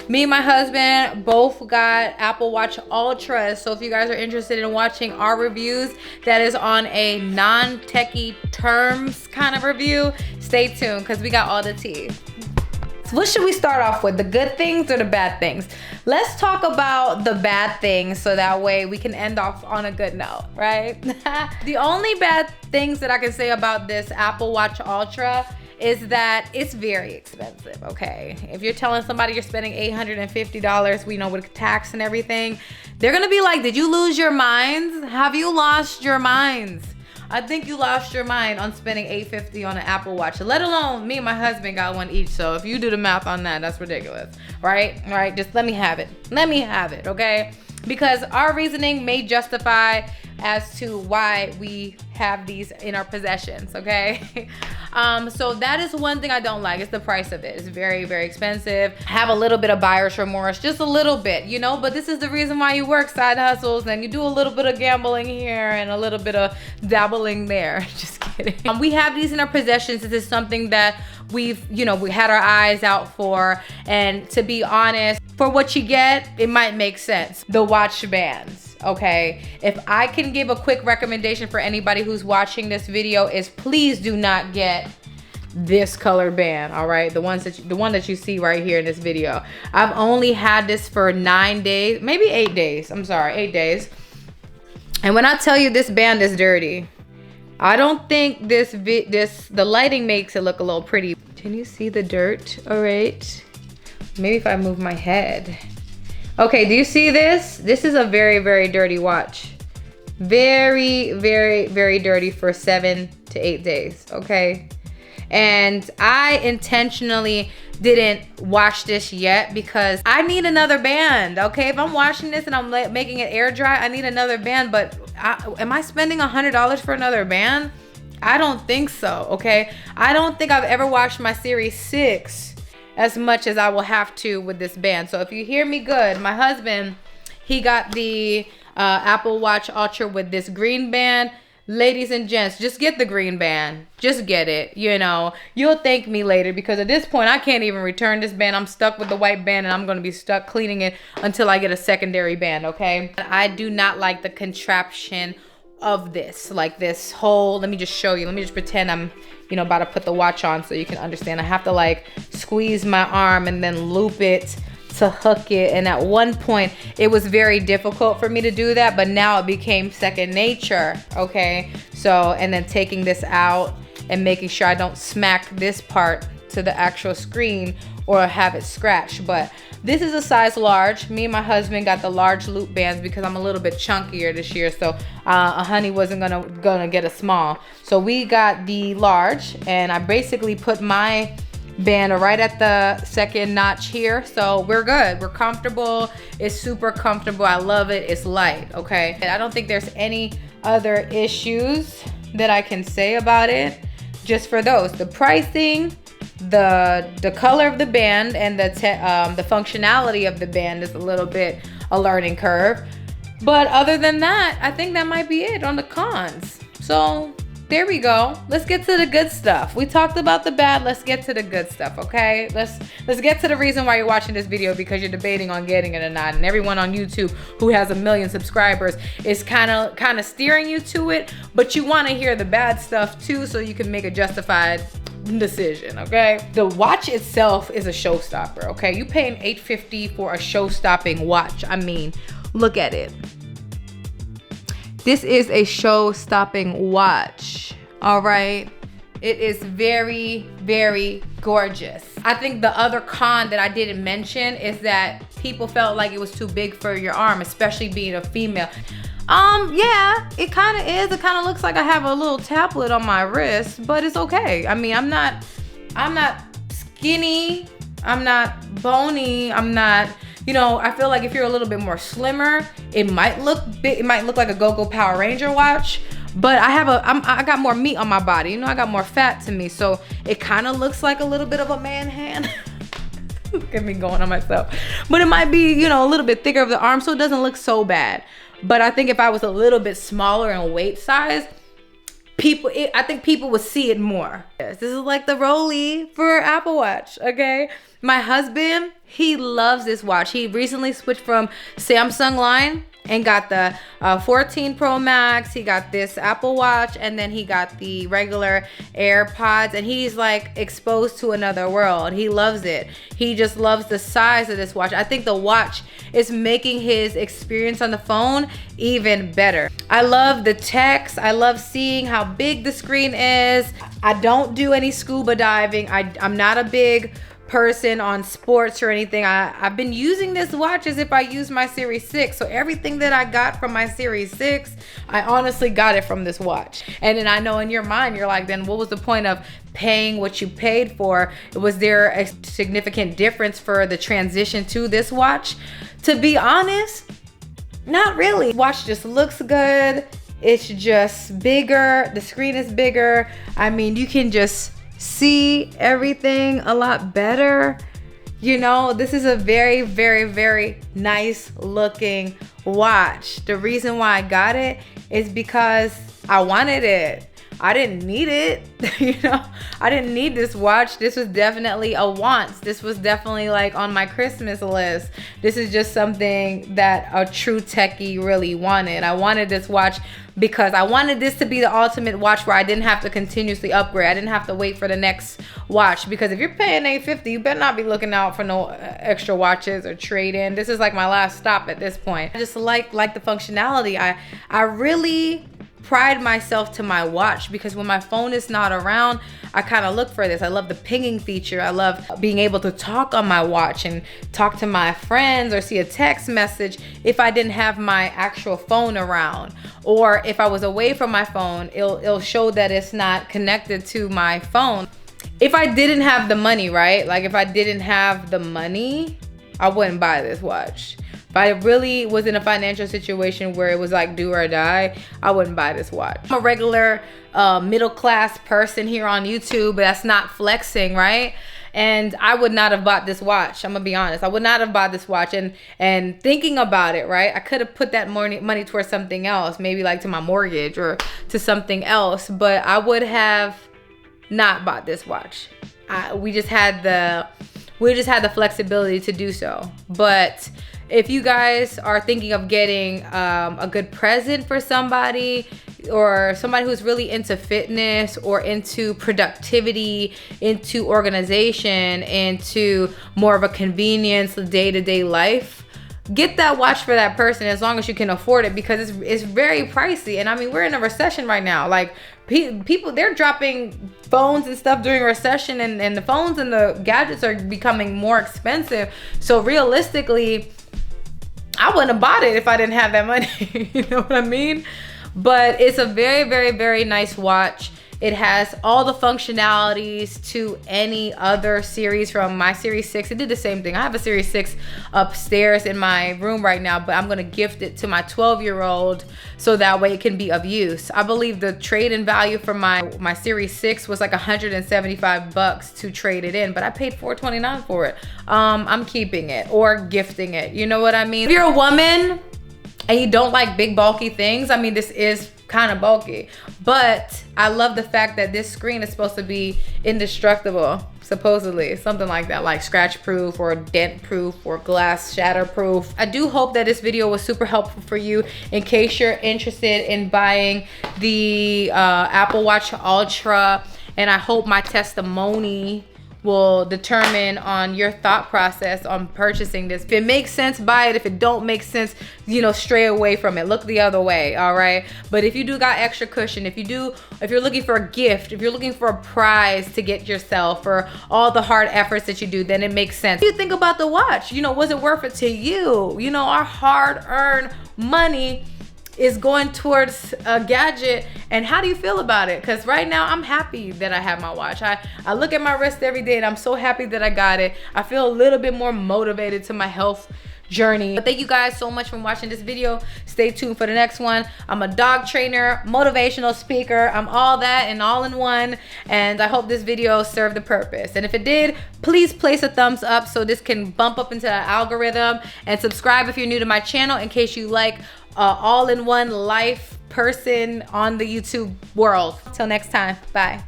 Me and my husband both got Apple Watch Ultras. So if you guys are interested in watching our reviews, that is on a non-techie terms kind of review, stay tuned because we got all the tea. So what should we start off with, the good things or the bad things? Let's talk about the bad things so that way we can end off on a good note, right? The only bad things that I can say about this Apple Watch Ultra is that it's very expensive, okay? If you're telling somebody you're spending $850, we know with tax and everything, they're gonna be like, did you lose your minds? Have you lost your minds? I think you lost your mind on spending $850 on an Apple Watch, let alone me and my husband got one each. So if you do the math on that, that's ridiculous, right? All right, just let me have it. Let me have it, okay? Because our reasoning may justify as to why we have these in our possessions, okay? So that is one thing I don't like. It's the price of it. It's very, very expensive. Have a little bit of buyer's remorse, just a little bit, you know, but this is the reason why you work side hustles and you do a little bit of gambling here and a little bit of dabbling there. Just kidding. We have these in our possessions. This is something that we've, you know, we had our eyes out for, and to be honest, for what you get, it might make sense. The watch bands, okay? If I can give a quick recommendation for anybody who's watching this video is please do not get this color band, all right? The one that you see right here in this video. I've only had this for 9 days, maybe 8 days. I'm sorry, 8 days. And when I tell you this band is dirty, I don't think the lighting makes it look a little pretty. Can you see the dirt? All right. Maybe if I move my head. Okay, do you see this? This is a very, very dirty watch. Very, very, very dirty for 7 to 8 days, okay? And I intentionally didn't wash this yet because I need another band, okay? If I'm washing this and I'm making it air dry, I need another band, but am I spending $100 for another band? I don't think so, okay? I don't think I've ever washed my Series 6 as much as I will have to with this band. So if you hear me good, my husband, he got the Apple Watch Ultra with this green band. Ladies and gents, just get the green band. Just get it, you know. You'll thank me later because at this point, I can't even return this band. I'm stuck with the white band and I'm gonna be stuck cleaning it until I get a secondary band, okay? I do not like the contraption of this, like this whole, let me just show you. Let me just pretend I'm, you know, about to put the watch on so you can understand. I have to like squeeze my arm and then loop it to hook it. And at one point it was very difficult for me to do that, but now it became second nature, okay? So, and then taking this out and making sure I don't smack this part to the actual screen or have it scratched. But this is a size large. Me and my husband got the large loop bands because I'm a little bit chunkier this year, so honey wasn't gonna get a small. So we got the large, and I basically put my band right at the second notch here. So we're good, we're comfortable. It's super comfortable, I love it, it's light, okay? And I don't think there's any other issues that I can say about it. Just for those, the pricing, the color of the band, and the functionality of the band is a little bit a learning curve. But other than that, I think that might be it on the cons. So there we go. Let's get to the good stuff. We talked about the bad. Let's get to the good stuff, okay? Let's get to the reason why you're watching this video, because you're debating on getting it or not. And everyone on YouTube who has 1 million subscribers is kind of steering you to it, but you want to hear the bad stuff too, so you can make a justified decision, okay? The watch itself is a showstopper, okay? You paying $850 for a show-stopping watch. I mean, look at it. This is a show-stopping watch, all right? It is very, very gorgeous. I think the other con that I didn't mention is that people felt like it was too big for your arm, especially being a female. Yeah, it kind of is. It kind of looks like I have a little tablet on my wrist, but it's okay. I mean, I'm not skinny. I'm not bony. I'm not, you know, I feel like if you're a little bit more slimmer, it might look big. It might look like a Go-Go Power Ranger watch, but I got more meat on my body. You know, I got more fat to me. So it kind of looks like a little bit of a man hand. Look at me going on myself. But it might be, you know, a little bit thicker of the arm, so it doesn't look so bad. But I think if I was a little bit smaller in weight size, I think people would see it more. Yes, this is like the Rolly for Apple Watch, okay? My husband, he loves this watch. He recently switched from Samsung line and got the 14 Pro Max. He got this Apple Watch, and then he got the regular AirPods, and he's like exposed to another world. He loves it. He just loves the size of this watch. I think the watch is making his experience on the phone even better. I love the text. I love seeing how big the screen is. I don't do any scuba diving. I'm not a big person on sports or anything. I've been using this watch as if I use my Series 6. So everything that I got from my Series 6, I honestly got it from this watch. And then I know in your mind, you're like, then what was the point of paying what you paid for? Was there a significant difference for the transition to this watch? To be honest, not really. Watch just looks good. It's just bigger. The screen is bigger. I mean, you can just see everything a lot better. You know, this is a very, very, very nice looking watch. The reason why I got it is because I wanted it. I didn't need it. You know, I didn't need this watch. This was definitely a want. This was definitely like on my Christmas list. This is just something that a true techie really wanted. I wanted this watch because I wanted this to be the ultimate watch where I didn't have to continuously upgrade. I didn't have to wait for the next watch, because if you're paying $850, you better not be looking out for no extra watches or trade in. This is like my last stop at this point. I just like the functionality. I really pride myself to my watch, because when my phone is not around, I kind of look for this. I love the pinging feature. I love being able to talk on my watch and talk to my friends or see a text message if I didn't have my actual phone around, or if I was away from my phone, it'll show that it's not connected to my phone. If I didn't have the money, right? Like if I didn't have the money, I wouldn't buy this watch. If I really was in a financial situation where it was like do or die, I wouldn't buy this watch. I'm a regular middle class person here on YouTube, but that's not flexing, right? And I would not have bought this watch. I'm gonna be honest. I would not have bought this watch. And thinking about it, right? I could have put that money towards something else, maybe like to my mortgage or to something else, but I would have not bought this watch. We just had the flexibility to do so. But if you guys are thinking of getting a good present for somebody, or somebody who's really into fitness or into productivity, into organization, into more of a convenience day-to-day life, get that watch for that person as long as you can afford it, because it's very pricey. And I mean, we're in a recession right now. Like people, they're dropping phones and stuff during a recession, and the phones and the gadgets are becoming more expensive. So realistically, I wouldn't have bought it if I didn't have that money. You know what I mean? But it's a very, very, very nice watch. It has all the functionalities to any other series from my Series 6. It did the same thing. I have a Series 6 upstairs in my room right now, but I'm gonna gift it to my 12-year-old so that way it can be of use. I believe the trade-in value for my Series 6 was like $175 to trade it in, but I paid $429 for it. I'm keeping it or gifting it. You know what I mean? If you're a woman and you don't like big bulky things, I mean, this is kind of bulky, but I love the fact that this screen is supposed to be indestructible, supposedly, something like that, like scratch proof or dent proof or glass shatter proof. I do hope that this video was super helpful for you in case you're interested in buying the Apple Watch Ultra, and I hope my testimony will determine on your thought process on purchasing this. If it makes sense, buy it. If it don't make sense, you know, stray away from it. Look the other way, all right? But if you do got extra cushion, if you're looking for a gift, if you're looking for a prize to get yourself for all the hard efforts that you do, then it makes sense. You think about the watch, you know, was it worth it to you? You know, our hard-earned money is going towards a gadget, and how do you feel about it? Because right now I'm happy that I have my watch. I look at my wrist every day and I'm so happy that I got it. I feel a little bit more motivated to my health journey. But thank you guys so much for watching this video. Stay tuned for the next one. I'm a dog trainer, motivational speaker. I'm all that and all in one, and I hope this video served the purpose. And if it did, please place a thumbs up so this can bump up into the algorithm, and subscribe if you're new to my channel in case you like all-in-one life person on the YouTube world. Till next time, bye.